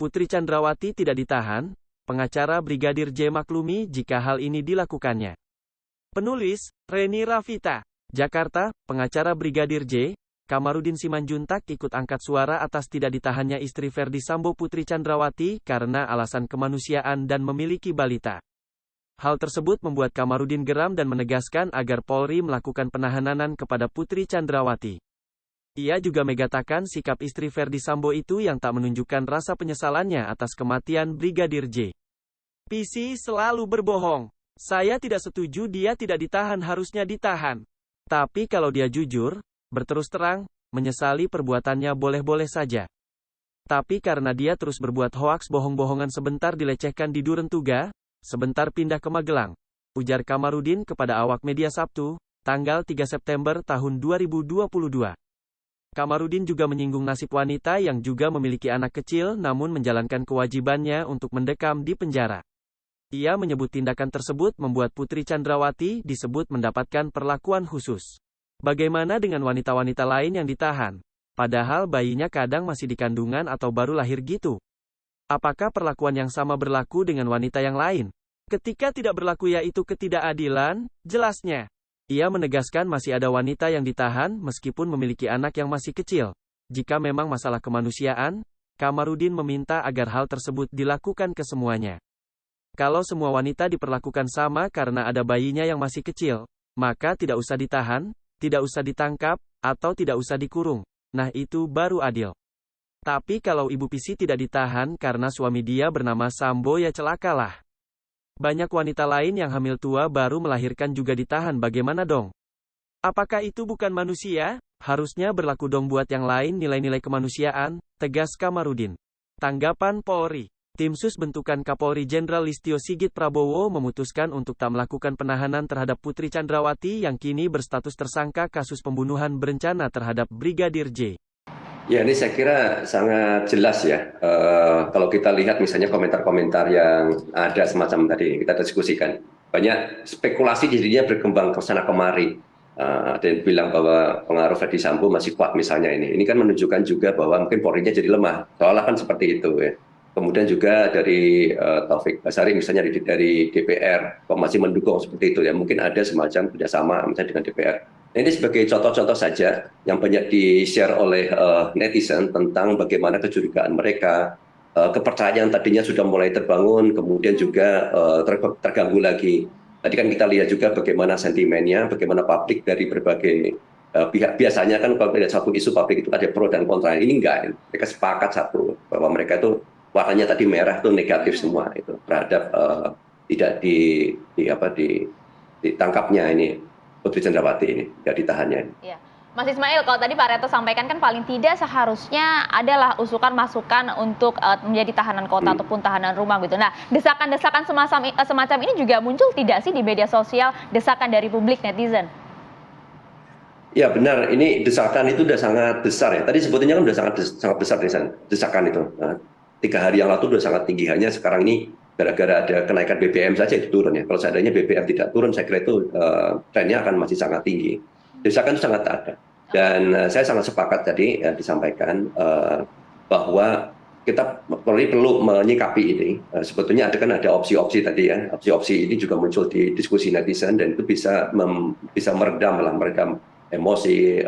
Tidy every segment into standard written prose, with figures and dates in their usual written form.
Putri Chandrawati tidak ditahan, pengacara Brigadir J maklumi jika hal ini dilakukannya. Penulis, Reni Rafita, Jakarta, pengacara Brigadir J, Kamarudin Simanjuntak ikut angkat suara atas tidak ditahannya istri Ferdy Sambo Putri Chandrawati karena alasan kemanusiaan dan memiliki balita. Hal tersebut membuat Kamarudin geram dan menegaskan agar Polri melakukan penahanan kepada Putri Chandrawati. Ia juga mengatakan sikap istri Ferdy Sambo itu yang tak menunjukkan rasa penyesalannya atas kematian Brigadir J. PC selalu berbohong. Saya tidak setuju dia tidak ditahan, harusnya ditahan. Tapi kalau dia jujur, berterus terang, menyesali perbuatannya boleh-boleh saja. Tapi karena dia terus berbuat hoaks bohong-bohongan, sebentar dilecehkan di Duren Tuga, sebentar pindah ke Magelang, ujar Kamarudin kepada awak media Sabtu, tanggal 3 September tahun 2022. Kamarudin juga menyinggung nasib wanita yang juga memiliki anak kecil namun menjalankan kewajibannya untuk mendekam di penjara. Ia menyebut tindakan tersebut membuat Putri Chandrawati disebut mendapatkan perlakuan khusus. Bagaimana dengan wanita-wanita lain yang ditahan? Padahal bayinya kadang masih di kandungan atau baru lahir gitu. Apakah perlakuan yang sama berlaku dengan wanita yang lain? Ketika tidak berlaku yaitu ketidakadilan, jelasnya. Ia menegaskan masih ada wanita yang ditahan meskipun memiliki anak yang masih kecil. Jika memang masalah kemanusiaan, Kamarudin meminta agar hal tersebut dilakukan ke semuanya. Kalau semua wanita diperlakukan sama karena ada bayinya yang masih kecil, maka tidak usah ditahan, tidak usah ditangkap, atau tidak usah dikurung. Nah itu baru adil. Tapi kalau Ibu PC tidak ditahan karena suami dia bernama Sambo, ya celakalah. Banyak wanita lain yang hamil tua baru melahirkan juga ditahan, bagaimana dong? Apakah itu bukan manusia? Harusnya berlaku dong buat yang lain nilai-nilai kemanusiaan, tegas Kamarudin. Tanggapan Polri. Tim Sus bentukan Kapolri Jenderal Listio Sigit Prabowo memutuskan untuk tak melakukan penahanan terhadap Putri Chandrawati yang kini berstatus tersangka kasus pembunuhan berencana terhadap Brigadir J. Ya, ini saya kira sangat jelas ya. Kalau kita lihat misalnya komentar-komentar yang ada semacam tadi kita diskusikan, banyak spekulasi jadinya berkembang ke sana kemari. Ada yang bilang bahwa pengaruh Ferdy Sambo masih kuat misalnya ini. Ini kan menunjukkan juga bahwa mungkin Polri-nya jadi lemah. Seolah kan seperti itu ya. Kemudian juga dari Taufik Basari misalnya dari DPR, kok masih mendukung seperti itu ya. Mungkin ada semacam kerjasama misalnya dengan DPR. Nah, ini sebagai contoh-contoh saja yang banyak di-share oleh netizen tentang bagaimana kecurigaan mereka, kepercayaan tadinya sudah mulai terbangun, kemudian juga terganggu lagi. Tadi kan kita lihat juga bagaimana sentimennya, bagaimana publik dari berbagai pihak. Biasanya kan kalau ada satu isu publik itu ada pro dan kontra. Ini enggak, mereka sepakat satu bahwa mereka itu warnanya tadi merah itu negatif semua itu terhadap tidak ditangkapnya ini Putri Chandrawati ini, tidak ditahannya ini. Ya. Mas Ismail, kalau tadi Pak Reto sampaikan kan paling tidak seharusnya adalah usukan masukan untuk menjadi tahanan kota ataupun tahanan rumah gitu. Nah, desakan-desakan semacam ini juga muncul tidak sih di media sosial, desakan dari publik netizen? Ya benar, ini desakan itu sudah sangat besar ya. Tadi sebetulnya kan sudah sangat besar desakan itu. 3 hari yang lalu sudah sangat tinggi, hanya sekarang ini gara-gara ada kenaikan BBM saja itu turun ya. Kalau seandainya BBM tidak turun, saya kira itu trennya akan masih sangat tinggi. Desakan itu sangat ada. Dan saya sangat sepakat tadi disampaikan bahwa kita perlu menyikapi ini. Sebetulnya ada opsi-opsi tadi ya. Opsi-opsi ini juga muncul di diskusi netizen dan itu bisa meredam emosi,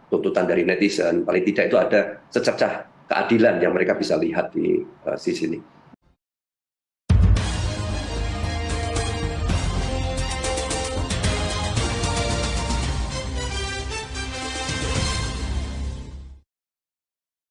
tuntutan dari netizen. Paling tidak itu ada secercah keadilan yang mereka bisa lihat di sisi ini.